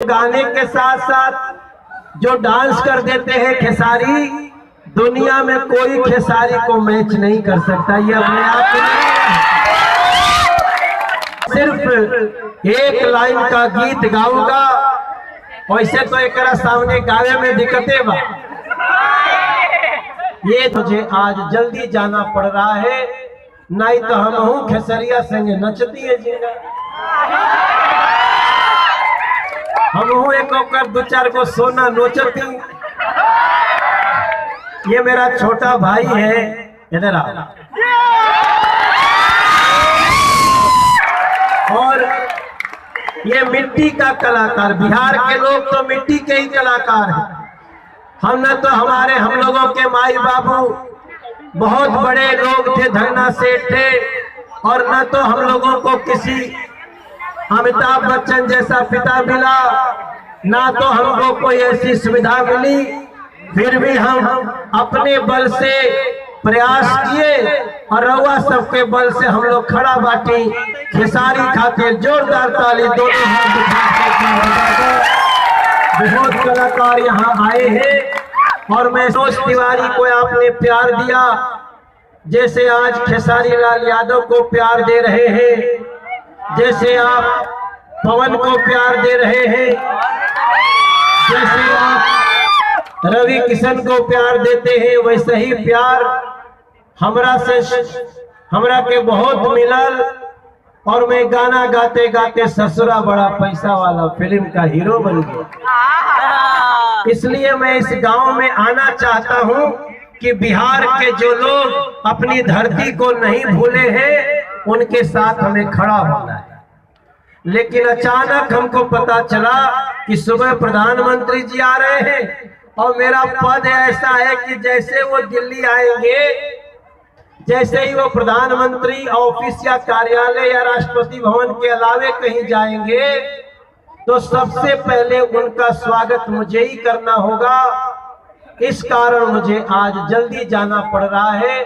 गाने के साथ साथ जो डांस कर देते हैं खेसारी, दुनिया में कोई खेसारी को मैच नहीं कर सकता। ये अपने आप सिर्फ एक लाइन का गीत गाऊंगा, वैसे तो एक सामने गावे में दिक्कतें बा। ये मुझे आज जल्दी जाना पड़ रहा है, नहीं तो हम हूँ खेसरिया संगे नचती है जिंगा। हम हूँ एक होकर दो चार को सोना नोचती। ये मेरा छोटा भाई है, इधर आ। और ये मिट्टी का कलाकार, बिहार के लोग तो मिट्टी के ही कलाकार हैं। हम लोगों के माई बाबू बहुत बड़े लोग थे, धन्ना सेठ थे, और न तो हम लोगों को किसी अमिताभ बच्चन जैसा पिता मिला, ना तो हमको कोई ऐसी सुविधा मिली। फिर भी हम अपने बल से प्रयास किए और रउआ सबके बल से हम लोग खड़ा बाटी। खेसारी खातिर जोरदार ताली दोनों हाथ उठा। बहुत कलाकार यहाँ आए हैं और मैं मनोज तिवारी को आपने प्यार दिया, जैसे आज खेसारी लाल यादव को प्यार दे रहे हैं, जैसे आप पवन को प्यार दे रहे हैं, जैसे आप रवि किशन को प्यार देते हैं, वैसे ही प्यार हमरा के बहुत मिलल। और मैं गाना गाते गाते ससुरा बड़ा पैसा वाला फिल्म का हीरो बन गया। इसलिए मैं इस गांव में आना चाहता हूं कि बिहार के जो लोग अपनी धरती को नहीं भूले हैं, उनके साथ हमें खड़ा होना है। लेकिन अचानक हमको पता चला कि सुबह प्रधानमंत्री जी आ रहे हैं और मेरा पद ऐसा है कि जैसे वो दिल्ली आएंगे, जैसे ही वो प्रधानमंत्री ऑफिस या कार्यालय या राष्ट्रपति भवन के अलावे कहीं जाएंगे, तो सबसे पहले उनका स्वागत मुझे ही करना होगा। इस कारण मुझे आज जल्दी जाना पड़ रहा है।